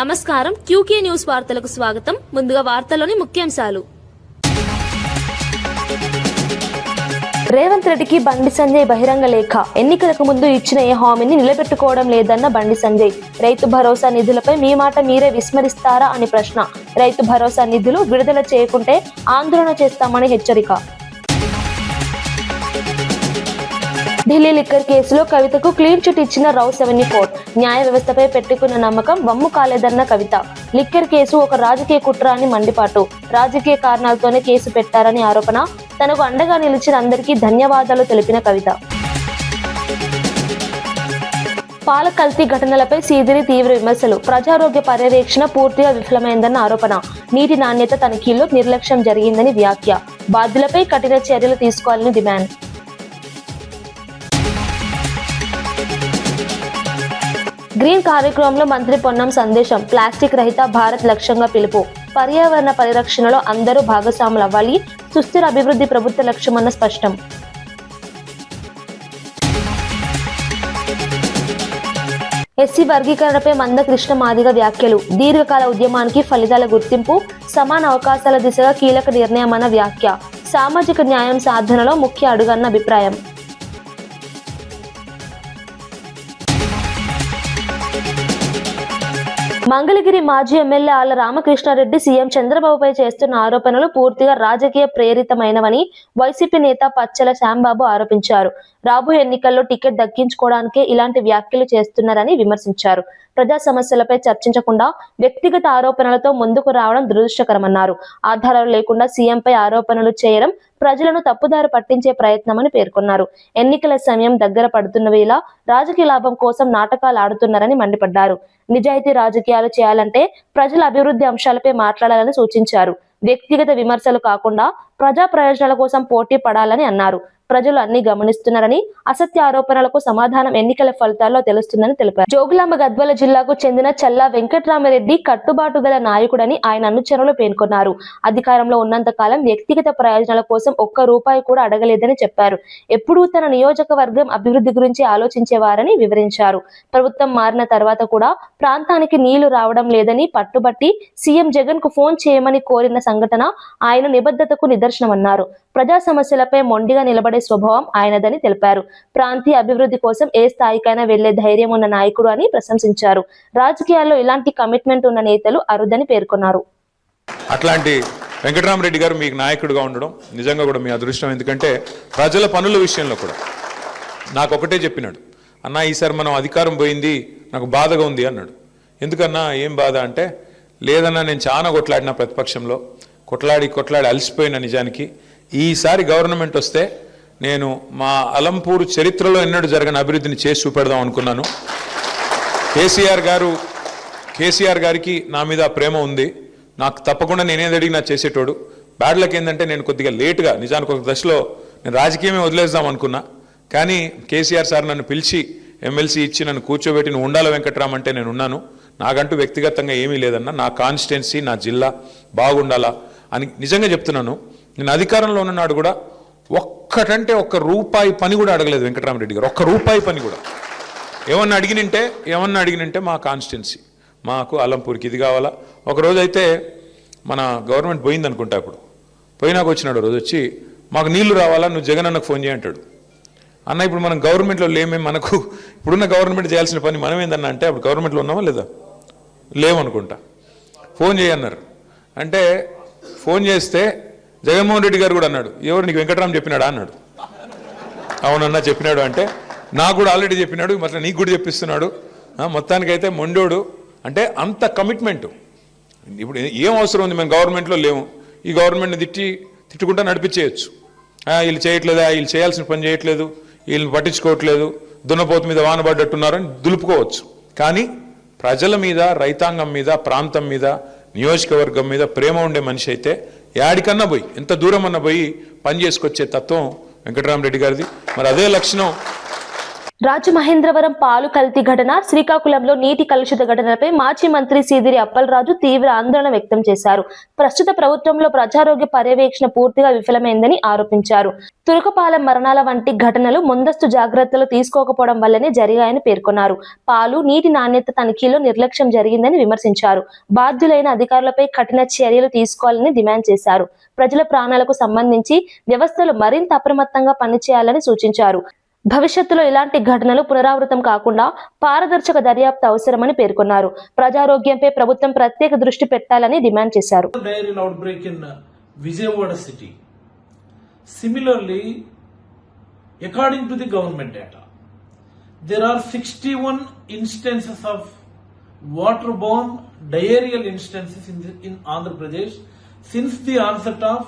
నమస్కారం QK news వార్తలకు స్వాగతం. ముందుగా వార్తల్లోని ముఖ్యాంశాలు. రేవంత్ రెడ్డికి బండి సంజయ్ బహిరంగ లేఖ. ఎన్నికలకు ముందు ఇచ్చిన ఏ హామీని నిలబెట్టుకోవడం లేదన్న బండి సంజయ్. రైతు భరోసా నిధులపై మీ మాట మీరే విస్మరిస్తారా అని ప్రశ్న. రైతు భరోసా నిధులు విడుదల చేయకుంటే ఆందోళన చేస్తామని హెచ్చరిక. ఢిల్లీ లిక్కర్ కేసులో కవితకు క్లీన్ చిట్ ఇచ్చిన రావు 74. న్యాయ వ్యవస్థపై పెట్టుకున్న నమ్మకం వమ్ము కాలేదన్న కవిత. లిక్కర్ కేసు ఒక రాజకీయ కుట్ర అని మండిపాటు. రాజకీయ కారణాలతోనే కేసు పెట్టారని ఆరోపణ. తనకు అండగా నిలిచిన అందరికీ ధన్యవాదాలు తెలిపిన కవిత. పాల కల్తీ ఘటనలపై సీదిరి తీవ్ర విమర్శలు. ప్రజారోగ్య పర్యవేక్షణ పూర్తిగా విఫలమైందన్న ఆరోపణ. నీటి నాణ్యత తనిఖీల్లో నిర్లక్ష్యం జరిగిందని వ్యాఖ్య. బాధ్యులపై కఠిన చర్యలు తీసుకోవాలని డిమాండ్. గ్రీన్ కార్యక్రమంలో మంత్రి పొన్నం సందేశం. ప్లాస్టిక్ రహిత భారత్ లక్ష్యంగా పిలుపు. పర్యావరణ పరిరక్షణలో అందరూ భాగస్వాములు అవ్వాలి. సుస్థిర అభివృద్ధి ప్రభుత్వ లక్ష్యమన్న స్పష్టం. ఎస్సీ వర్గీకరణపై మందకృష్ణ మాదిగ వ్యాఖ్యలు. దీర్ఘకాల ఉద్యమానికి ఫలితాల గుర్తింపు. సమాన అవకాశాల దిశగా కీలక నిర్ణయమన్న వ్యాఖ్య. సామాజిక న్యాయం సాధనలో ముఖ్య అడుగన్న అభిప్రాయం. మంగళగిరి మాజీ ఎమ్మెల్యే ఆళ్ల రామకృష్ణారెడ్డి సీఎం చంద్రబాబుపై చేస్తున్న ఆరోపణలు పూర్తిగా రాజకీయ ప్రేరితమైనవని వైసీపీ నేత పచ్చల శ్యాంబాబు ఆరోపించారు. రాబోయే ఎన్నికల్లో టికెట్ దక్కించుకోవడానికే ఇలాంటి వ్యాఖ్యలు చేస్తున్నారని విమర్శించారు. ప్రజా సమస్యలపై చర్చించకుండా వ్యక్తిగత ఆరోపణలతో ముందుకు రావడం దురదృష్టకరమన్నారు. ఆధారాలు లేకుండా సీఎంపై ఆరోపణలు చేయడం ప్రజలను తప్పుదారి పట్టించే ప్రయత్నమని పేర్కొన్నారు. ఎన్నికల సమయం దగ్గర పడుతున్న వేళ రాజకీయ లాభం కోసం నాటకాలు ఆడుతున్నారని మండిపడ్డారు. నిజాయితీ రాజకీయాలు చేయాలంటే ప్రజల అభివృద్ధి అంశాలపై మాట్లాడాలని సూచించారు. వ్యక్తిగత విమర్శలు కాకుండా ప్రజా ప్రయోజనాల కోసం పోటీ పడాలని అన్నారు. ప్రజలు అన్ని గమనిస్తున్నారని, అసత్య ఆరోపణలకు సమాధానం ఎన్నికల ఫలితాల్లో తెలుస్తుందని తెలిపారు. జోగులాంబ గద్వాల జిల్లాకు చెందిన చల్లా వెంకట్రామరెడ్డి కట్టుబాటు గల నాయకుడని ఆయన అనుచరులు పేర్కొన్నారు. అధికారంలో ఉన్నంత కాలం వ్యక్తిగత ప్రయోజనాల కోసం ఒక్క రూపాయి కూడా అడగలేదని చెప్పారు. ఎప్పుడూ తన నియోజకవర్గం అభివృద్ధి గురించి ఆలోచించేవారని వివరించారు. ప్రభుత్వం మారిన తర్వాత కూడా ప్రాంతానికి నీళ్లు రావడం లేదని పట్టుబట్టి సీఎం జగన్ కు ఫోన్ చేయమని కోరిన సంఘటన ఆయన నిబద్ధతకు నిదర్శనమన్నారు. ప్రజా సమస్యలపై మొండిగా నిలబడే స్వభావం ఆయనదని తెలిపారు. ప్రాంతీయ అభివృద్ధి కోసం ఏ స్థాయికైనా వెళ్లే ధైర్యం ఉన్న నాయకుడు అని ప్రశంసించారు. రాజకీయాల్లో ఇలాంటి కమిట్మెంట్ ఉన్న నేతలు అరుదని పేర్కొన్నారు. అట్లాంటి వెంకటరామరెడ్డి గారు మీకు నాయకుడిగా ఉండడం నిజంగా కూడా మీ అదృష్టం. ఎందుకంటే ప్రజల పనుల విషయంలో కూడా నాకు ఒకటే చెప్పినాడు, అన్నా ఈసారి మనం అధికారం పోయింది, నాకు బాధగా ఉంది అన్నాడు. ఎందుకన్నా ఏం బాధ అంటే, లేదన్నా నేను చాలా కొట్లాడిన ప్రతిపక్షంలో, కొట్లాడి అలసిపోయిన. నిజానికి ఈసారి గవర్నమెంట్ వస్తే నేను మా అలంపూరు చరిత్రలో ఎన్నడూ జరగని అభివృద్ధిని చేసి చూపెడదాం అనుకున్నాను. కేసీఆర్ గారికి నా మీద ప్రేమ ఉంది. నాకు తప్పకుండా నేనేది అడిగినా చేసేటోడు. బ్యాడ్ లక్ ఏంటంటే నేను కొద్దిగా లేటుగా, నిజానికి ఒక దశలో నేను రాజకీయమే వదిలేద్దాం అనుకున్నా. కానీ కేసీఆర్ సార్ నన్ను పిలిచి ఎమ్మెల్సీ ఇచ్చి నన్ను కూర్చోబెట్టి నువ్వు ఉండాల వెంకట్రామ్ అంటే నేను ఉన్నాను. నాకంటూ వ్యక్తిగతంగా ఏమీ లేదన్నా, నా కాన్స్టిట్యున్సీ నా జిల్లా బాగుండాలా అని నిజంగా చెప్తున్నాను. నేను అధికారంలో ఉన్ననాడు కూడా ఒక్కటంటే ఒక్క రూపాయి పని కూడా అడగలేదు వెంకటరామరెడ్డి గారు. ఒక్క రూపాయి పని కూడా. ఏమన్నా అడిగినంటే మా కాన్స్టిట్యున్సీ, మాకు అలంపూర్కి ఇది కావాలా. ఒకరోజు అయితే మన గవర్నమెంట్ పోయింది అనుకుంటా, ఇప్పుడు పోయినాక వచ్చినాడు రోజు వచ్చి, మాకు నీళ్లు రావాలా, నువ్వు జగన్ అన్నకు ఫోన్ చేయంటాడు. అన్న ఇప్పుడు మనం గవర్నమెంట్లో లేమే, మనకు ఇప్పుడున్న గవర్నమెంట్ చేయాల్సిన పని మనం ఏందన్నా అంటే, అప్పుడు గవర్నమెంట్లో ఉన్నామా లేదా, లేవనుకుంటా. ఫోన్ చేయన్నారు అంటే ఫోన్ చేస్తే జగన్మోహన్ రెడ్డి గారు కూడా అన్నాడు, ఎవరు నీకు వెంకటరామ్ చెప్పినాడా అన్నాడు. అవునన్నా చెప్పినాడు అంటే, నాకు కూడా ఆల్రెడీ చెప్పినాడు, మరి నీకు కూడా చెప్పిస్తున్నాడు. మొత్తానికైతే మొండోడు అంటే అంత కమిట్మెంటు. ఇప్పుడు ఏం అవసరం ఉంది, మేము గవర్నమెంట్లో లేము, ఈ గవర్నమెంట్ని తిట్టుకుంటా నడిపించేయచ్చు. వీళ్ళు చేయట్లేదా, వీళ్ళు చేయాల్సిన పని చేయట్లేదు, వీళ్ళని పట్టించుకోవట్లేదు, దున్నపోతు మీద వానబడ్డట్టున్నారని దులుపుకోవచ్చు. కానీ ప్రజల మీద, రైతాంగం మీద, ప్రాంతం మీద, నియోజకవర్గం మీద ప్రేమ ఉండే మనిషి అయితే యాడికన్నా పోయి, ఎంత దూరం అన్నా పోయి పని చేసుకొచ్చే తత్వం వెంకటరామరెడ్డి గారిది. మరి అదే లక్షణం రాజమహేంద్రవరం పాలు కల్తీ ఘటన, శ్రీకాకుళంలో నీటి కలుషిత ఘటనలపై మాజీ మంత్రి సీదిరి అప్పలరాజు తీవ్ర ఆందోళన వ్యక్తం చేశారు. ప్రస్తుత ప్రభుత్వంలో ప్రజారోగ్య పర్యవేక్షణ పూర్తిగా విఫలమైందని ఆరోపించారు. తురకపాలెం మరణాల వంటి ఘటనలు ముందస్తు జాగ్రత్తలు తీసుకోకపోవడం వల్లనే జరిగాయని పేర్కొన్నారు. పాలు, నీటి నాణ్యత తనిఖీలో నిర్లక్ష్యం జరిగిందని విమర్శించారు. బాధ్యులైన అధికారులపై కఠిన చర్యలు తీసుకోవాలని డిమాండ్ చేశారు. ప్రజల ప్రాణాలకు సంబంధించి వ్యవస్థలు మరింత అప్రమత్తంగా పనిచేయాలని సూచించారు. భవిష్యత్తులో ఇలాంటి ఘటనలు పునరావృతం కాకుండా పారదర్శక దర్యాప్తు అవసరమని పేర్కొన్నారు. ప్రజారోగ్యంపై ప్రభుత్వం ప్రత్యేక దృష్టి పెట్టాలని డిమాండ్ చేశారు. Diarrheal outbreak in Vijayawada city. Similarly, according to the government data, there are 61 instances of waterborne diarrheal instances in Andhra Pradesh since the onset of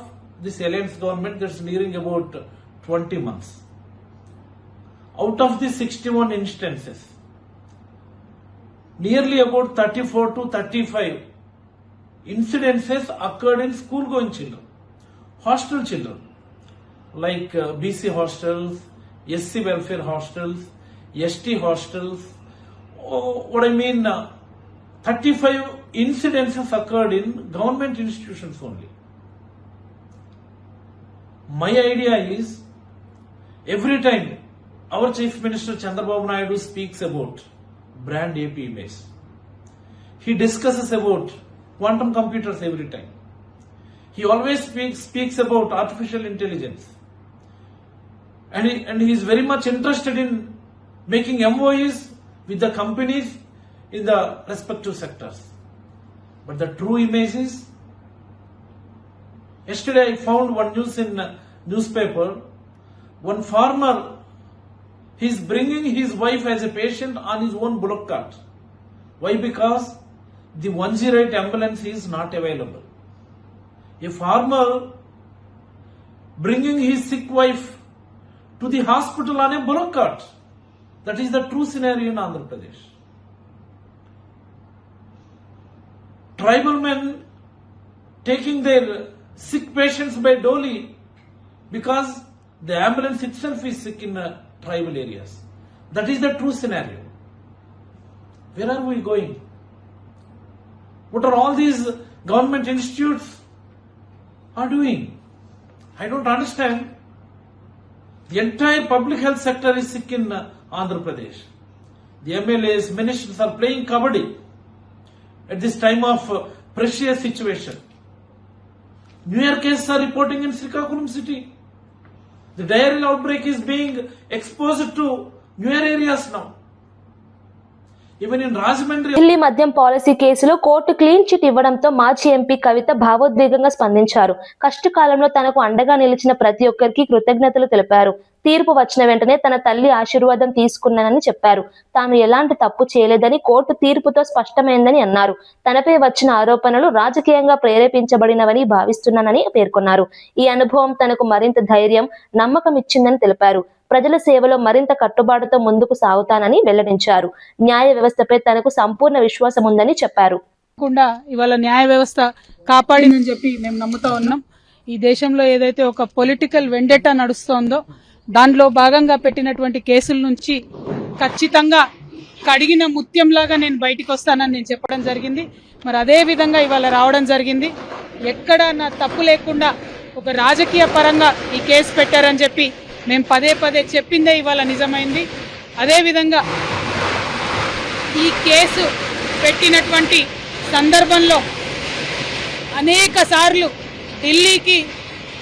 this alliance government. That's nearing about 20 months. Out of the 61 instances, nearly about 34 to 35 incidences occurred in school-going children, hostel children, like BC hostels, SC welfare hostels, ST hostels. What I mean, 35 incidences occurred in government institutions only. My idea is, every time our Chief Minister Chandrababu Naidu speaks about brand AP image, he discusses about quantum computers every time. He always speaks about artificial intelligence. And he is very much interested in making MOUs with the companies in the respective sectors. But the true image is, yesterday I found one news in newspaper, one farmer, he is bringing his wife as a patient on his own bullock cart. Why? Because the 108 ambulance is not available. A farmer bringing his sick wife to the hospital on a bullock cart. That is the true scenario in Andhra Pradesh. Tribal men taking their sick patients by dolly because the ambulance itself is sick in tribal areas. That is the true scenario. Where are we going? What are all these government institutes are doing? I don't understand. The entire public health sector is sick in Andhra Pradesh. The MLAs, ministers are playing kabaddi at this time of precious situation. New Year cases are reporting in Srikakulam city. The diarrheal outbreak is being exposed to newer areas now. Even in Rajahmundry. Delhi మద్యం policy కేసులో court clean chit ఇవ్వడంతో మాజీ MP కవిత భావోద్వేగంగా స్పందించారు. కష్టకాలంలో తనకు అండగా నిలిచిన ప్రతి ఒక్కరికి కృతజ్ఞతలు తెలిపారు. తీర్పు వచ్చిన వెంటనే తన తల్లి ఆశీర్వాదం తీసుకున్నానని చెప్పారు. తాను ఎలాంటి తప్పు చేయలేదని కోర్టు తీర్పుతో స్పష్టమైందని అన్నారు. తనపై వచ్చిన ఆరోపణలు రాజకీయంగా ప్రేరేపించబడినవని భావిస్తున్నానని పేర్కొన్నారు. ఈ అనుభవం తనకు మరింత ధైర్యం, నమ్మకం ఇచ్చిందని తెలిపారు. ప్రజల సేవలో మరింత కట్టుబాటుతో ముందుకు సాగుతానని వెల్లడించారు. న్యాయ వ్యవస్థపై తనకు సంపూర్ణ విశ్వాసం ఉందని చెప్పారు. ఇవాళ న్యాయ వ్యవస్థ కాపాడిందని చెప్పి మేము నమ్ముతా ఉన్నాం. ఈ దేశంలో ఏదైతే ఒక పొలిటికల్ వెండెటా నడుస్తోందో దానిలో భాగంగా పెట్టినటువంటి కేసుల నుంచి ఖచ్చితంగా కడిగిన ముత్యంలాగా నేను బయటికి వస్తానని నేను చెప్పడం జరిగింది. మరి అదే విధంగా ఇవాళ రావడం జరిగింది. ఎక్కడ నా తప్పు లేకుండా ఒక రాజకీయ పరంగా ఈ కేసు పెట్టారని చెప్పి మేము పదే పదే చెప్పిందే ఇవాళ నిజమైంది. అదేవిధంగా ఈ కేసు పెట్టినటువంటి సందర్భంలో అనేక సార్లు ఢిల్లీకి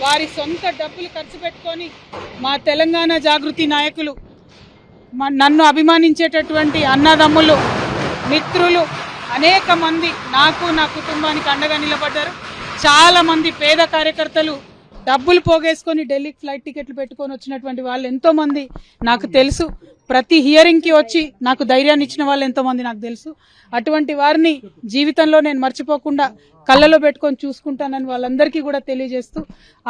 వారి సొంత డబ్బులు ఖర్చు పెట్టుకొని మా తెలంగాణ జాగృతి నాయకులు, నన్ను అభిమానించేటటువంటి అన్నదమ్ములు, మిత్రులు అనేక మంది నాకు, నా కుటుంబానికి అండగా నిలబడ్డారు. చాలా మంది పేద కార్యకర్తలు డబ్బులు పోగేసుకొని ఢిల్లీకి ఫ్లైట్ టికెట్లు పెట్టుకొని వచ్చినటువంటి వాళ్ళు ఎంతో మంది నాకు తెలుసు. ప్రతి హియరింగ్కి వచ్చి నాకు ధైర్యాన్ని ఇచ్చిన వాళ్ళు ఎంతో మంది నాకు తెలుసు. అటువంటి వారిని జీవితంలో నేను మర్చిపోకుండా కళ్ళలో పెట్టుకొని చూసుకుంటానని వాళ్ళందరికీ కూడా తెలియజేస్తూ,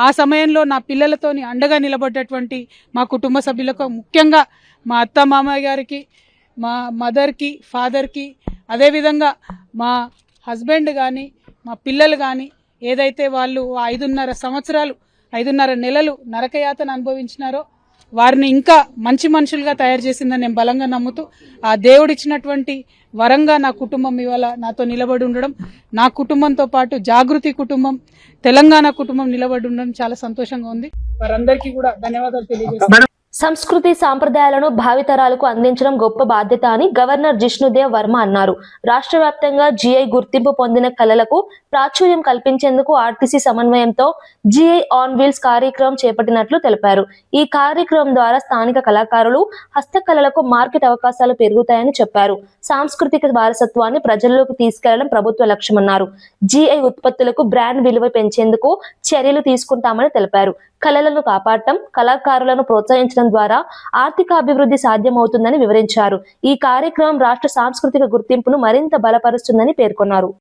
ఆ సమయంలో నా పిల్లలతోని అండగా నిలబడ్డటువంటి మా కుటుంబ సభ్యులకు, ముఖ్యంగా మా అత్త మామయ్య గారికి, మా మదర్కి, ఫాదర్కి, అదేవిధంగా మా హస్బెండ్ కానీ మా పిల్లలు కానీ ఏదైతే వాళ్ళు 5.5 సంవత్సరాలు 5.5 నెలలు నరకయాతన అనుభవించినారో వారిని ఇంకా మంచి మనుషులుగా తయారు చేసిందని నేను బలంగా నమ్ముతూ ఆ దేవుడిచ్చినటువంటి వరంగా నా కుటుంబం ఇవాళ నాతో నిలబడి ఉండడం, నా కుటుంబంతో పాటు జాగృతి కుటుంబం, తెలంగాణ కుటుంబం నిలబడి ఉండడం చాలా సంతోషంగా ఉంది. వారందరికీ కూడా ధన్యవాదాలు తెలియజేస్తాను. సంస్కృతి సాంప్రదాయాలను భావితరాలకు అందించడం గొప్ప బాధ్యత అని గవర్నర్ జిష్ణుదేవ్ వర్మ అన్నారు. రాష్ట్ర వ్యాప్తంగా జీఐ గుర్తింపు పొందిన కళలకు ప్రాచుర్యం కల్పించేందుకు ఆర్టీసీ సమన్వయంతో జీఐ ఆన్ వీల్స్ కార్యక్రమం చేపట్టినట్లు తెలిపారు. ఈ కార్యక్రమం ద్వారా స్థానిక కళాకారులు, హస్తకళలకు మార్కెట్ అవకాశాలు పెరుగుతాయని చెప్పారు. సాంస్కృతిక వారసత్వాన్ని ప్రజల్లోకి తీసుకెళ్లడం ప్రభుత్వ లక్ష్యమన్నారు. జీఐ ఉత్పత్తులకు బ్రాండ్ విలువ పెంచేందుకు చర్యలు తీసుకుంటామని తెలిపారు. కళలను కాపాడటం, కళాకారులను ప్రోత్సహించడం ద్వారా ఆర్థిక అభివృద్ధి సాధ్యమవుతుందని వివరించారు. ఈ కార్యక్రమం రాష్ట్ర సాంస్కృతిక గుర్తింపును మరింత బలపరుస్తుందని పేర్కొన్నారు.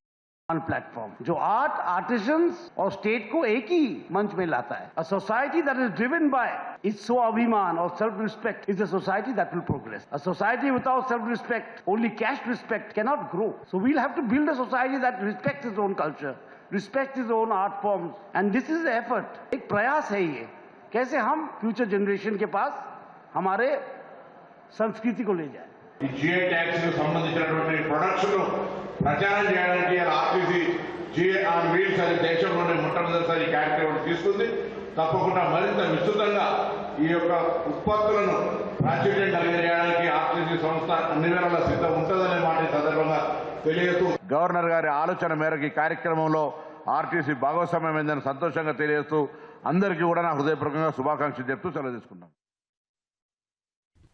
प्लेटफॉर्म जो आर्ट आर्टिजन्स और स्टेट को एक ही मंच में लाता है. A society that is driven by its स्वाभिमान or self-respect is a society that will progress. A society without self-respect, only cash respect, cannot grow. So we'll have to build a society that respects its own culture, respects its own art forms, and this is the effort. एक प्रयास है ये, कैसे हम future generation के पास हमारे संस्कृति को ले जाए. ఈ జిఐ ట్యాక్స్ కు సంబంధించినటువంటి ప్రొడక్ట్స్ ను ప్రచారం చేయడానికి ఆర్టీసీ జిఐ ఆన్ వీల్స్ అనే దేశంలోనే మొట్టమొదటిసారి ఈ కార్యక్రమం తీసుకుంది. తప్పకుండా మరింత విస్తృతంగా ఈ యొక్క ఉత్పత్తులను ప్రాచుర్యం కలిగజేయడానికి ఆర్టీసీ సంస్థ అన్ని వేళలా సిద్ధం ఉంటుందనే మాట ఈ సందర్భంగా తెలియజేస్తూ గవర్నర్ గారి ఆలోచన మేరకు ఈ కార్యక్రమంలో ఆర్టీసీ భాగస్వామ్యమైందని సంతోషంగా తెలియజేస్తూ అందరికీ కూడా నా హృదయపూర్వకంగా శుభాకాంక్షలు చెప్తూ సెలవు తీసుకున్నాం.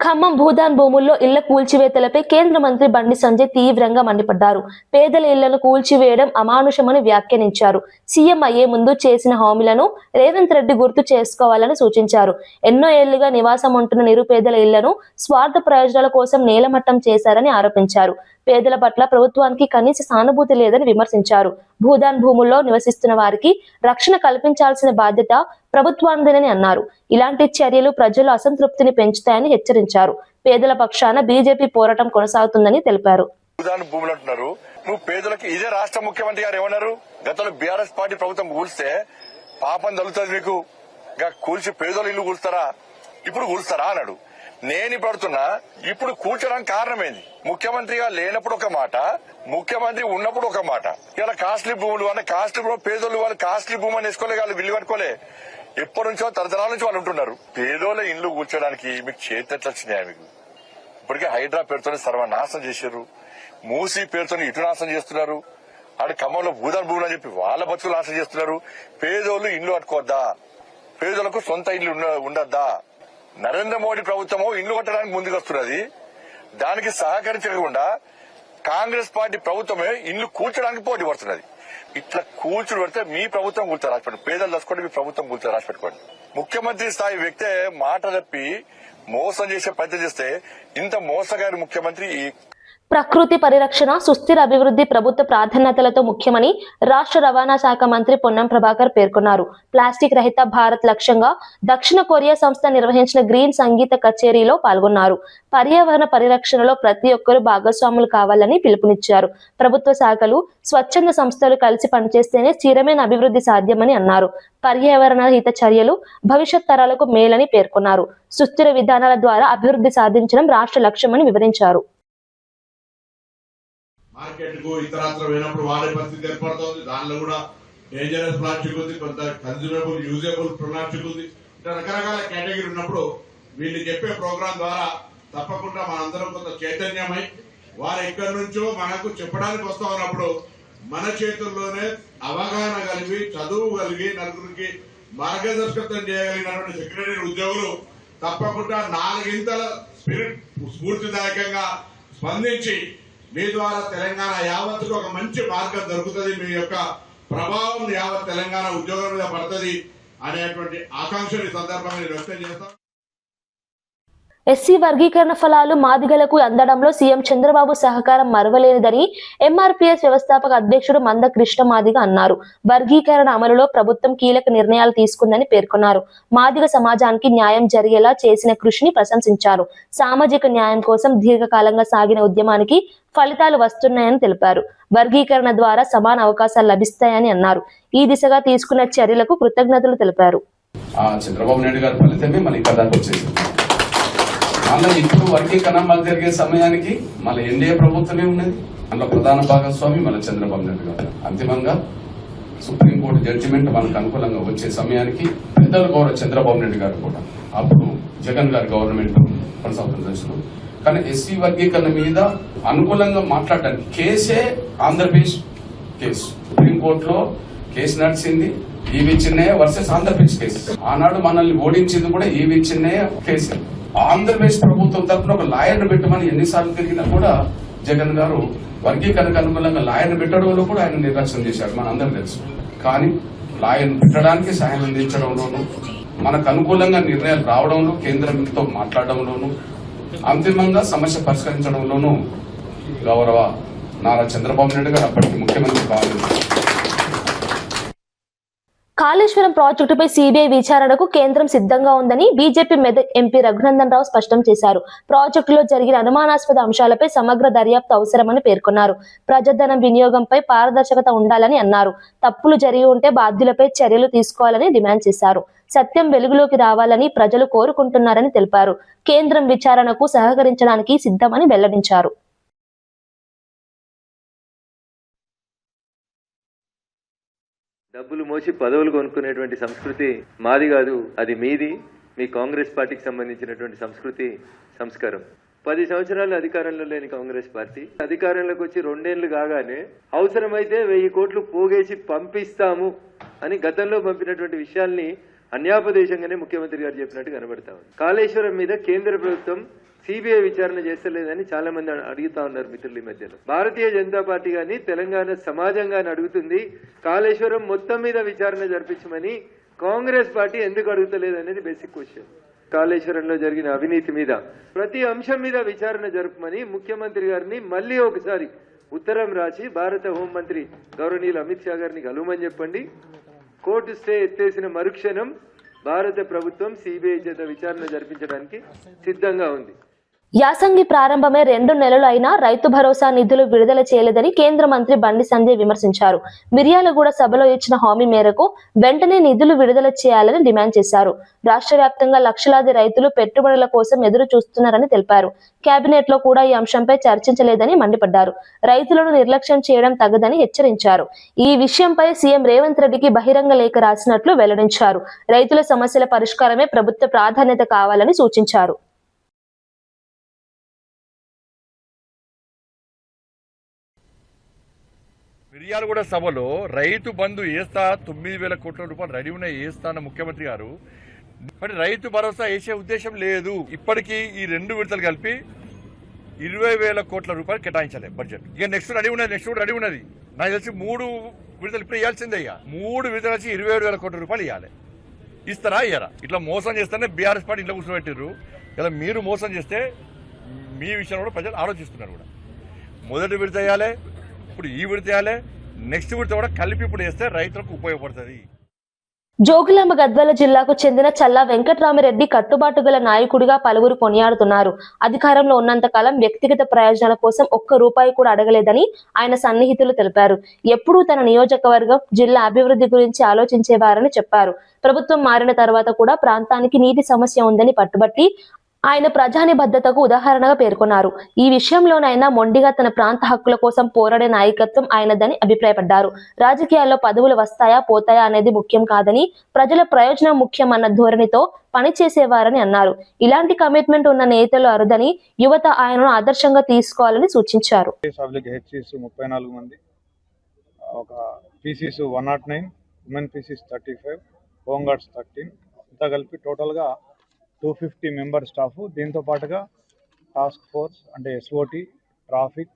ఖమ్మం భూదాన్ భూముల్లో ఇళ్ల కూల్చివేతలపై కేంద్ర మంత్రి బండి సంజయ్ తీవ్రంగా మండిపడ్డారు. పేదల ఇళ్లను కూల్చివేయడం అమానుషమని వ్యాఖ్యానించారు. సీఎం అయ్యే ముందు చేసిన హామీలను రేవంత్ రెడ్డి గుర్తు చేసుకోవాలని సూచించారు. ఎన్నో ఏళ్లుగా నివాసం ఉంటున్న నిరుపేదల ఇళ్లను స్వార్థ ప్రయోజనాల కోసం నేలమట్టం చేశారని ఆరోపించారు. పేదల పట్ల ప్రభుత్వానికి కనీస సానుభూతి లేదని విమర్శించారు. భూదాన్ భూముల్లో నివసిస్తున్న వారికి రక్షణ కల్పించాల్సిన బాధ్యత ప్రభుత్వానిదేనని అన్నారు. ఇలాంటి చర్యలు ప్రజల అసంతృప్తిని పెంచుతాయని హెచ్చరించారు. పేదల పక్షాన బీజేపీ పోరాటం కొనసాగుతుందని తెలిపారు. భూదాన్ భూములు అంటున్నారు. నువ్వు పేదలకు ఇదే రాష్ట్ర ముఖ్యమంత్రి గారు ఏమన్నారు? గతంలో బీఆర్ఎస్ పార్టీ ప్రభుత్వం కూల్స్తే పాపం తగులుతుంది మీకు, కూల్చి పేదలు ఇల్లు కూల్స్తారా, ఇప్పుడు కూల్స్తారా అన్నాడు. నేను పడుతున్నా ఇప్పుడు కూర్చోడానికి కారణమేంది? ముఖ్యమంత్రిగా లేనప్పుడు ఒక మాట, ముఖ్యమంత్రి ఉన్నప్పుడు ఒక మాట. ఇలా కాస్ట్లీ భూములు అంటే కాస్ట్లీ భూములు పేదోళ్ళు వాళ్ళు కాస్ట్లీ భూమి అని వేసుకోలే, వాళ్ళు విల్లు కట్టుకోలే. ఎప్పటి నుంచో తరతరాల నుంచి వాళ్ళు ఉంటున్నారు. పేదోళ్ళ ఇండ్లు కూర్చోడానికి మీకు చేతి ఎట్లా వచ్చినాయా? మీకు ఇప్పటికే హైడ్రా పేరుతోనే సర్వనాశనం చేశారు. మూసీ పేరుతోనే ఇటు నాశనం చేస్తున్నారు. ఆడ ఖమ్మంలో భూదాన్ భూములు అని చెప్పి వాళ్ళ బతుకులు నాశనం చేస్తున్నారు. పేదోళ్ళు ఇండ్లు కట్టుకోవద్దా? పేదోళ్లకు సొంత ఇల్లు ఉండద్దా? నరేంద్ర మోడీ ప్రభుత్వము ఇండ్లు కట్టడానికి ముందుకు వస్తున్నది. దానికి సహకరించకుండా కాంగ్రెస్ పార్టీ ప్రభుత్వమే ఇండ్లు కూల్చడానికి పోటీ పడుతున్నది. ఇట్లా కూల్చుడు పెడితే మీ ప్రభుత్వం కూల్చారు రాసిపెట్టుకోండి, పేదలు దసుకోండి, మీ ప్రభుత్వం కూల్చారు రాసిపెట్టుకోండి. ముఖ్యమంత్రి స్థాయి వ్యక్తే మాట తప్పి మోసం చేసే ప్రయత్నం చేస్తే ఇంత మోసగారి ముఖ్యమంత్రి. ప్రకృతి పరిరక్షణ, సుస్థిర అభివృద్ధి ప్రభుత్వ ప్రాధాన్యతలతో ముఖ్యమని రాష్ట్ర రవాణా శాఖ మంత్రి పొన్నం ప్రభాకర్ పేర్కొన్నారు. ప్లాస్టిక్ రహిత భారత్ లక్ష్యంగా దక్షిణ కొరియా సంస్థ నిర్వహించిన గ్రీన్ సంగీత కచేరీలో పాల్గొన్నారు. పర్యావరణ పరిరక్షణలో ప్రతి ఒక్కరూ భాగస్వాములు కావాలని పిలుపునిచ్చారు. ప్రభుత్వ శాఖలు, స్వచ్ఛంద సంస్థలు కలిసి పనిచేస్తేనే స్థిరమైన అభివృద్ధి సాధ్యమని అన్నారు. పర్యావరణ హిత చర్యలు భవిష్యత్ తరాలకు మేలని పేర్కొన్నారు. సుస్థిర విధానాల ద్వారా అభివృద్ధి సాధించడం రాష్ట్ర లక్ష్యమని వివరించారు. మార్కెట్ కు ఇతరత్ర పోయినప్పుడు వాడే పరిస్థితి ఏర్పడుతుంది. దానిలో కూడా డేంజరస్ ప్లాస్టిక్ ఉంది, కొంత కన్జ్యూమబుల్ యూజబుల్ ప్లాస్టిక్ ఉంది. ఇట్లా రకరకాల కేటగిరీ ఉన్నప్పుడు వీళ్ళు చెప్పే ప్రోగ్రాం ద్వారా తప్పకుండా మనందరం కొంత చైతన్యమై వారు ఎక్కడి నుంచో మనకు చెప్పడానికి వస్తా ఉన్నప్పుడు మన చేతుల్లోనే అవగాహన కలిగి, చదువు కలిగి, నలుగురికి మార్గదర్శకత్వం చేయగలిగినటువంటి సెక్రటరీ ఉద్యోగులు తప్పకుండా 4 ఇంతల స్ఫూర్తిదాయకంగా స్పందించి మీ ద్వారా తెలంగాణ యావత్తుకు ఒక మంచి మార్గం దొరుకుతుంది, మీ యొక్క ప్రభావం యావత్ తెలంగాణ ఉద్యోగం మీద పడుతుంది అనేటువంటి ఆకాంక్షని సందర్భంగా నేను వ్యక్తం చేస్తాను. ఎస్సీ వర్గీకరణ ఫలాలు మాదిగలకు అందడంలో సీఎం చంద్రబాబు సహకారం మరవలేనిదని ఎంఆర్పీఎస్ వ్యవస్థాపక అధ్యక్షుడు మంద కృష్ణ మాదిగ అన్నారు. వర్గీకరణ అమలులో ప్రభుత్వం కీలక నిర్ణయాలు తీసుకుందని పేర్కొన్నారు. మాదిగ సమాజానికి న్యాయం జరిగేలా చేసిన కృషిని ప్రశంసించారు. సామాజిక న్యాయం కోసం దీర్ఘకాలంగా సాగిన ఉద్యమానికి ఫలితాలు వస్తున్నాయని తెలిపారు. వర్గీకరణ ద్వారా సమాన అవకాశాలు లభిస్తాయని అన్నారు. ఈ దిశగా తీసుకున్న చర్యలకు కృతజ్ఞతలు తెలిపారు. ఆ చంద్రబాబు నాయుడు గారి ఫలితమే మళ్ళీ ఇక్కడ దాకా వచ్చేసింది. మళ్ళీ ఇప్పుడు వర్గీకరణ మళ్ళీ జరిగే సమయానికి మళ్ళీ ఎన్డీఏ ప్రభుత్వమే ఉన్నది. అందులో ప్రధాన భాగస్వామి మళ్ళీ చంద్రబాబు నాయుడు గారు. అంతిమంగా సుప్రీంకోర్టు జడ్జిమెంట్ మనకు అనుకూలంగా వచ్చే సమయానికి పెద్దలు గౌరవ చంద్రబాబు నాయుడు గారు కూడా అప్పుడు జగన్ గారి గవర్నమెంట్ కొనసాగుతున్న దశలో కానీ ఎస్సీ వర్గీకరణ మీద అనుకూలంగా మాట్లాడడానికి కేసే ఆంధ్రప్రదేశ్ కేసు. సుప్రీంకోర్టులో కేసు నడిచింది ఈవి చిన్నయ్య వర్సెస్ ఆంధ్రప్రదేశ్ కేసు. ఆనాడు మనల్ని ఓడించింది కూడా ఈవి చిన్నయ్య కేసు. ఆంధ్రప్రదేశ్ ప్రభుత్వం తరఫున ఒక లాయర్ను పెట్టమని ఎన్నిసార్లు తిరిగినా కూడా జగన్ గారు వర్గీకరణకు అనుకూలంగా లాయర్ను పెట్టడంలో కూడా ఆయన నిర్లక్ష్యం చేశారు, మనందరూ తెలుసు. కానీ లాయర్ను పెట్టడానికి సహాయం అందించడంలోనూ మనకు అనుకూలంగా నిర్ణయాలు రావడంలో కేంద్రంతో మాట్లాడడంలోనూ అంతిమంగా సమస్య పరిష్కరించడంలోనూ గౌరవ నారా చంద్రబాబు నాయుడు గారు అప్పటికి ముఖ్యమంత్రి కాలేదు. కాళేశ్వరం ప్రాజెక్టుపై సీబీఐ విచారణకు కేంద్రం సిద్ధంగా ఉందని బీజేపీ మెదక్ ఎంపీ రఘునందన్ రావు స్పష్టం చేశారు. ప్రాజెక్టులో జరిగిన అనుమానాస్పద అంశాలపై సమగ్ర దర్యాప్తు అవసరమని పేర్కొన్నారు. ప్రజాధనం వినియోగంపై పారదర్శకత ఉండాలని అన్నారు. తప్పులు జరిగి ఉంటే బాధ్యులపై చర్యలు తీసుకోవాలని డిమాండ్ చేశారు. సత్యం వెలుగులోకి రావాలని ప్రజలు కోరుకుంటున్నారని తెలిపారు. కేంద్రం విచారణకు సహకరించడానికి సిద్ధమని వెల్లడించారు. డబ్బులు మోసి పదవులు కొనుక్కునేటువంటి సంస్కృతి మాది కాదు, అది మీది. మీ కాంగ్రెస్ పార్టీకి సంబంధించినటువంటి సంస్కృతి సంస్కారం. 10 సంవత్సరాలు అధికారంలో లేని కాంగ్రెస్ పార్టీ అధికారంలోకి వచ్చి 2 ఏళ్లు కాగానే అవసరమైతే 1000 కోట్లు పోగేసి పంపిస్తాము అని గతంలో పంపినటువంటి విషయాల్ని అన్యాపదేశంగానే ముఖ్యమంత్రి గారు చెప్పినట్టు కనబడతా ఉంది. కాళేశ్వరం మీద కేంద్ర ప్రభుత్వం సిబిఐ విచారణ చేస్తలేదని చాలా మంది అడుగుతా ఉన్నారు మిత్రులు. ఈ మధ్యలో భారతీయ జనతా పార్టీ గాని తెలంగాణ సమాజం గాని అడుగుతుంది, కాళేశ్వరం మొత్తం మీద విచారణ జరిపించమని కాంగ్రెస్ పార్టీ ఎందుకు అడుగుతలేదు అనేది బేసిక్ క్వశ్చన్. కాళేశ్వరంలో జరిగిన అవినీతి మీద ప్రతి అంశం మీద విచారణ జరపమని ముఖ్యమంత్రి గారిని మళ్ళీ ఒకసారి ఉత్తరం రాసి భారత హోంమంత్రి గౌరవనీయులు అమిత్ షా గారిని కలవమని చెప్పండి. కోర్టు స్టే ఎత్తేసిన మరుక్షణం భారత ప్రభుత్వం సిబిఐ చేత విచారణ జరిపించడానికి సిద్ధంగా ఉంది. యాసంగి ప్రారంభమే 2 నెలలు అయినా రైతు భరోసా నిధులు విడుదల చేయలేదని కేంద్ర మంత్రి బండి సంజయ్ విమర్శించారు. మిర్యాలగూడ సభలో ఇచ్చిన హామీ మేరకు వెంటనే నిధులు విడుదల చేయాలని డిమాండ్ చేశారు. రాష్ట్ర వ్యాప్తంగా లక్షలాది రైతులు పెట్టుబడుల కోసం ఎదురు చూస్తున్నారని తెలిపారు. కేబినెట్ లో కూడా ఈ అంశంపై చర్చించలేదని మండిపడ్డారు. రైతులను నిర్లక్ష్యం చేయడం తగదని హెచ్చరించారు. ఈ విషయంపై సీఎం రేవంత్ రెడ్డికి బహిరంగ లేఖ రాసినట్లు వెల్లడించారు. రైతుల సమస్యల పరిష్కారమే ప్రభుత్వ ప్రాధాన్యత కావాలని సూచించారు. మిర్యాలగూడ సభలో రైతు బంధు వేస్తా 9,000 కోట్ల రూపాయలు రెడీ ఉన్నాయి వేస్తా అన్న ముఖ్యమంత్రి గారు మరి రైతు భరోసా వేసే ఉద్దేశం లేదు. ఇప్పటికీ ఈ 2 విడతలు కలిపి 20,000 కోట్ల రూపాయలు కేటాయించాలి బడ్జెట్. ఇక నెక్స్ట్ రెడీ ఉన్నది. నాకు తెలిసి 3 విడతలు ఇప్పుడు ఇవ్వాల్సిందే. ఇక 3 విడతలు వచ్చి 27,000 కోట్ల రూపాయలు ఇవ్వాలి. ఇస్తారా ఇయ్యరా? ఇట్లా మోసం చేస్తేనే బీఆర్ఎస్ పార్టీ ఇంట్లో కూర్చోబెట్టారు. ఇలా మీరు మోసం చేస్తే మీ విషయంలో కూడా ప్రజలు ఆలోచిస్తున్నారు కూడా. మొదటి విడత వేయాలి, ఇప్పుడు ఈ విడత వేయాలి, నెక్స్ట్ విడత కూడా కలిపి ఇప్పుడు వేస్తే రైతులకు ఉపయోగపడుతుంది. జోగులాంబ గద్వాల జిల్లాకు చెందిన చల్లా వెంకట్రామిరెడ్డి కట్టుబాటు గల నాయకుడిగా పలువురు కొనియాడుతున్నారు. అధికారంలో ఉన్నంత కాలం వ్యక్తిగత ప్రయోజనాల కోసం ₹1 కూడా అడగలేదని ఆయన సన్నిహితులు తెలిపారు. ఎప్పుడూ తన నియోజకవర్గం, జిల్లా అభివృద్ధి గురించి ఆలోచించేవారని చెప్పారు. ప్రభుత్వం మారిన తర్వాత కూడా ప్రాంతానికి నీటి సమస్య ఉందని పట్టుబట్టి ఆయన ప్రజానిబద్ధతకు ఉదాహరణగా పేర్కొన్నారు. ఈ విషయంలోనైనా మొండిగా తన ప్రాంత హక్కుల కోసం పోరాడే నాయకత్వం ఆయనదని అభిప్రాయపడ్డారు. రాజకీయాల్లో పదవులు వస్తాయా పోతాయా అనేది ముఖ్యం కాదని, ప్రజల ప్రయోజనం ముఖ్యమన్న ధోరణితో పనిచేసేవారని అన్నారు. ఇలాంటి కమిట్మెంట్ ఉన్న నేతలు అరుదని, యువత ఆయనను ఆదర్శంగా తీసుకోవాలని సూచించారు. 34 మంది, ఒక Pisces 109, women Pisces 35, home guards 13, అంతా కలిపి టోటల్గా 250 మెంబర్ స్టాఫ్. దీంతో పాటుగా టాస్క్ ఫోర్స్ అంటే SOT, traffic,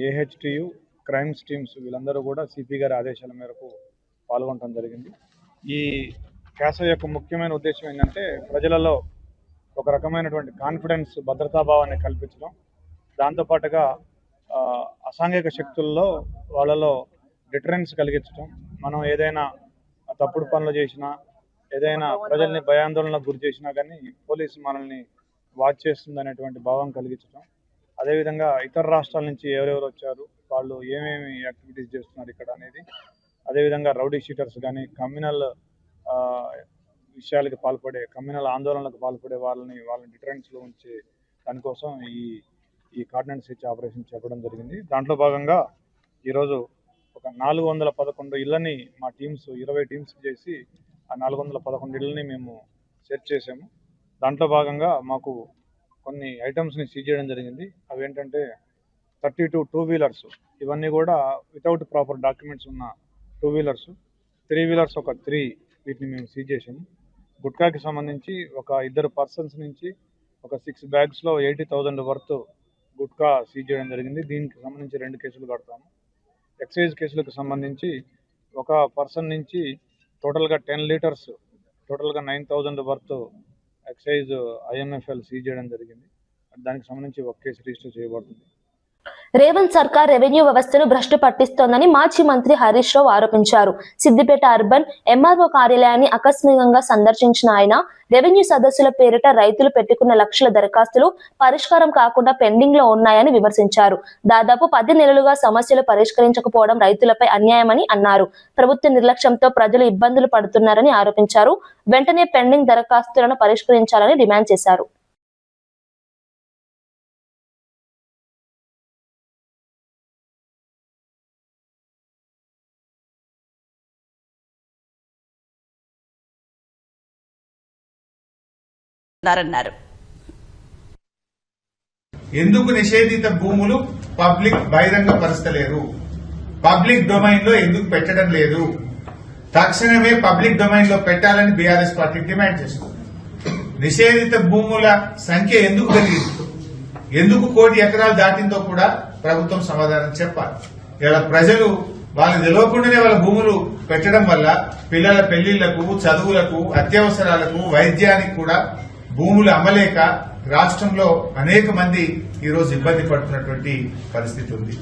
AHTU, crimes teams వీళ్ళందరూ కూడా సిపి గారి ఆదేశాల మేరకు పాల్గొనడం జరిగింది. ఈ క్యాసో యొక్క ముఖ్యమైన ఉద్దేశం ఏంటంటే ప్రజలలో ఒక రకమైనటువంటి కాన్ఫిడెన్స్, భద్రతాభావాన్ని కల్పించడం, దాంతోపాటుగా అసాంఘిక శక్తుల్లో వాళ్ళలో డిటరెన్స్ కలిగించడం. మనం ఏదైనా తప్పుడు పనులు చేసినా, ఏదైనా ప్రజల్ని భయాందోళనకు గురి చేసినా కానీ పోలీసు మనల్ని వాచ్ చేస్తుంది అనేటువంటి భావం కలిగించడం. అదేవిధంగా ఇతర రాష్ట్రాల నుంచి ఎవరెవరు వచ్చారు, వాళ్ళు ఏమేమి యాక్టివిటీస్ చేస్తున్నారు ఇక్కడ అనేది, అదేవిధంగా రౌడీ షీటర్స్ కానీ, కమ్యూనల్ విషయాలకి పాల్పడే కమ్యూనల్ ఆందోళనలకు పాల్పడే వాళ్ళని డిటరెన్స్లో ఉంచే దానికోసం ఈ కార్డినెన్స్ స్విచ్ ఆపరేషన్ చెప్పడం జరిగింది. దాంట్లో భాగంగా ఈరోజు ఒక 411 ఇళ్ళని మా టీమ్స్ 20 టీమ్స్ చేసి ఆ 411 ఇళ్ళని మేము సెర్చ్ చేసాము. దాంట్లో భాగంగా మాకు కొన్ని ఐటమ్స్ని సీజ్ చేయడం జరిగింది. అవి ఏంటంటే 32 టూ వీలర్స్, ఇవన్నీ కూడా వితౌట్ ప్రాపర్ డాక్యుమెంట్స్ ఉన్న 2 వీలర్స్, 3 వీలర్స్ ఒక 3 వీటిని మేము సీజ్ చేసాము. గుట్కాకి సంబంధించి ఒక 2 పర్సన్స్ నుంచి ఒక 6 బ్యాగ్స్లో 80,000 వర్త్ గుట్కా సీజ్ చేయడం జరిగింది. దీనికి సంబంధించి 2 కేసులు కడతాము. ఎక్సైజ్ కేసులకు సంబంధించి ఒక పర్సన్ నుంచి టోటల్గా 10 లీటర్స్, టోటల్గా 9,000 వర్త్ ఎక్సైజ్ IMFL సీజ్ చేయడం జరిగింది. దానికి సంబంధించి ఒక కేసు రిజిస్టర్ చేయబడుతుంది. రేవంత్ సర్కార్ రెవెన్యూ వ్యవస్థను భ్రష్టు పట్టిస్తోందని మాజీ మంత్రి హరీష్ రావు ఆరోపించారు. సిద్దిపేట అర్బన్ MRO కార్యాలయాన్ని ఆకస్మికంగా సందర్శించిన ఆయన రెవెన్యూ సదస్సుల పేరిట రైతులు పెట్టుకున్న లక్షల దరఖాస్తులు పరిష్కారం కాకుండా పెండింగ్ లో ఉన్నాయని విమర్శించారు. దాదాపు 10 నెలలుగా సమస్యలు పరిష్కరించకపోవడం రైతులపై అన్యాయమని అన్నారు. ప్రభుత్వ నిర్లక్ష్యంతో ప్రజలు ఇబ్బందులు పడుతున్నారని ఆరోపించారు. వెంటనే పెండింగ్ దరఖాస్తులను పరిష్కరించాలని డిమాండ్ చేశారు. ఎందుకు నిషేధిత భూములు పబ్లిక్ బహిరంగ పరుస్తలేరు? పబ్లిక్ డొమైన్ లో ఎందుకు పెట్టడం లేదు? తక్షణమే పబ్లిక్ డొమైన్ లో పెట్టాలని బీఆర్ఎస్ పార్టీ డిమాండ్ చేస్తుంది. నిషేధిత భూముల సంఖ్య ఎందుకు పెరిగింది? ఎందుకు 1 కోటి ఎకరాలు దాటిందో కూడా ప్రభుత్వం సమాధానం చెప్పాలి. ఇలా ప్రజలు వాళ్ళకి తెలియకుండానే వాళ్ళ భూములు పెట్టడం వల్ల పిల్లల పెళ్లిళ్లకు, చదువులకు, అత్యవసరాలకు, వైద్యానికి కూడా భూములు అమ్మలేక రాష్ట్రంలో అనేక మంది ఈరోజు ఇబ్బంది పడుతున్నటువంటి పరిస్థితి ఉంది.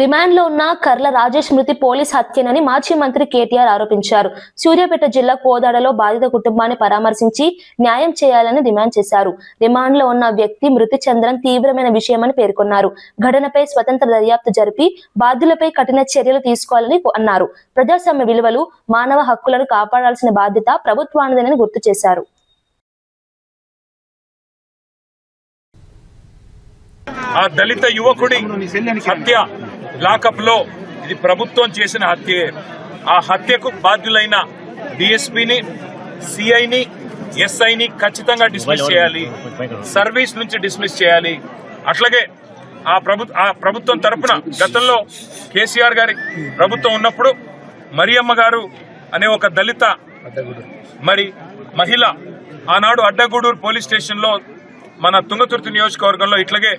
రిమాండ్ లో ఉన్న కర్ల రాజేష్ మృతి పోలీస్ హత్యనని మాజీ మంత్రి కేటీఆర్ ఆరోపించారు. సూర్యాపేట జిల్లా కోదాడలో బాధిత కుటుంబాన్ని పరామర్శించి న్యాయం చేయాలని డిమాండ్ చేశారు. రిమాండ్ లో ఉన్న వ్యక్తి మృతి చెందడం తీవ్రమైన విషయమని పేర్కొన్నారు. ఘటనపై స్వతంత్ర దర్యాప్తు జరిపి బాధ్యులపై కఠిన చర్యలు తీసుకోవాలని అన్నారు. ప్రజాస్వామ్య విలువలు, మానవ హక్కులను కాపాడాల్సిన బాధ్యత ప్రభుత్వానిదేనని గుర్తు చేశారు. ఆ దళిత యువకుడి హత్య లాకప్ లో ఇది ప్రభుత్వం చేసిన హత్యే. ఆ హత్యకు బాధ్యులైన డిఎస్పీని, సిఐని, ఎస్ఐని ఖచ్చితంగా డిస్మిస్ చేయాలి. సర్వీస్ నుంచి డిస్మిస్ చేయాలి. అట్లాగే ఆ ప్రభుత్వం తరపున గతంలో కేసీఆర్ గారి ప్రభుత్వం ఉన్నప్పుడు మరియమ్మ గారు అనే ఒక దళిత మహిళ ఆనాడు అడ్డగూడూరు పోలీస్ స్టేషన్ లో మన తుంగతుర్తి నియోజకవర్గంలో ఇట్లాగే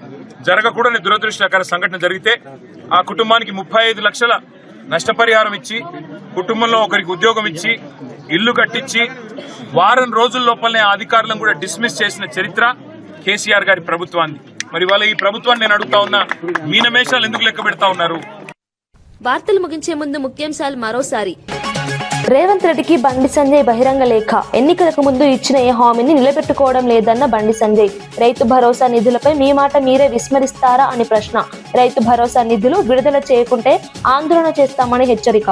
జరగకూడని దురదృష్టకర సంఘటన జరిగితే ఆ కుటుంబానికి 35 లక్షల నష్టపరిహారం ఇచ్చి, కుటుంబంలో ఒకరికి ఉద్యోగం ఇచ్చి, ఇల్లు కట్టించి వారం రోజుల లోపలనే ఆ అధికారులను కూడా డిస్మిస్ చేసిన చరిత్ర కేసీఆర్ గారి ప్రభుత్వాన్ని. మరి వాళ్ళ ఈ ప్రభుత్వాన్ని నేను అడుగుతా ఉన్నా, మీనమేషాలు ఎందుకు లెక్క పెడతా ఉన్నారు? వార్తలు ముగించే ముందు ముఖ్యాంశాలు మరోసారి. రేవంత్ రెడ్డికి బండి సంజయ్ బహిరంగ లేఖ. ఎన్నికలకు ముందు ఇచ్చిన ఏ హామీని నిలబెట్టుకోవడం లేదన్న బండి సంజయ్. రైతు భరోసా నిధులపై మీ మాట మీరే విస్మరిస్తారా అని ప్రశ్న. రైతు భరోసా నిధులు విడుదల చేయకుంటే ఆందోళన చేస్తామని హెచ్చరిక.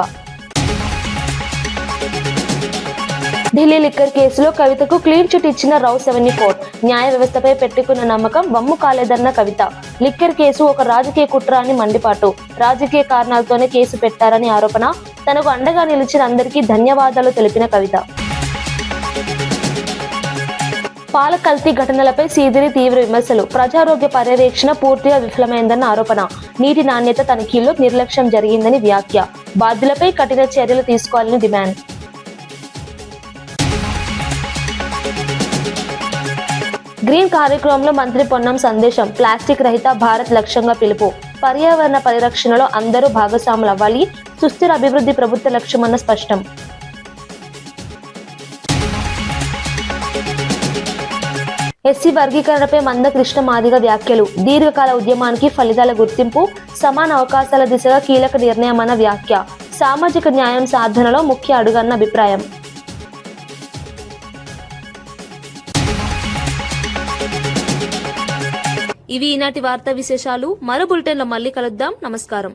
ఢిల్లీ లిక్కర్ కేసులో కవితకు క్లీన్ చిట్ ఇచ్చిన రావు 74. న్యాయ వ్యవస్థపై పెట్టుకున్న నమ్మకం వమ్ము కాలేదన్న కవిత. లిక్కర్ కేసు ఒక రాజకీయ కుట్ర అని మండిపాటు. రాజకీయ కారణాలతోనే కేసు పెట్టారని ఆరోపణ. తనకు అండగా నిలిచిన అందరికీ ధన్యవాదాలు తెలిపిన కవిత. పాల కల్తీ ఘటనలపై సీదిరి తీవ్ర విమర్శలు. ప్రజారోగ్య పర్యవేక్షణ పూర్తిగా విఫలమైందన్న ఆరోపణ. నీటి నాణ్యత తనిఖీల్లో నిర్లక్ష్యం జరిగిందని వ్యాఖ్య. బాధ్యులపై కఠిన చర్యలు తీసుకోవాలని డిమాండ్. గ్రీన్ కార్యక్రమంలో మంత్రి పొన్నం సందేశం. ప్లాస్టిక్ రహిత భారత్ లక్ష్యంగా పిలుపు. పర్యావరణ పరిరక్షణలో అందరూ భాగస్వాములు అవ్వాలి. సుస్థిర అభివృద్ధి ప్రభుత్వ లక్ష్యమన్న స్పష్టం. ఎస్సీ వర్గీకరణపై మందకృష్ణ మాదిగ వ్యాఖ్యలు. దీర్ఘకాల ఉద్యమానికి ఫలితాల గుర్తింపు, సమాన అవకాశాల దిశగా కీలక నిర్ణయమన్న వ్యాఖ్య. సామాజిక న్యాయం సాధనలో ముఖ్య అడుగన్న అభిప్రాయం. ఇవి ఈనాటి వార్తా విశేషాలు. మరో బులెటిన్లో మళ్ళీ కలుద్దాం. నమస్కారం.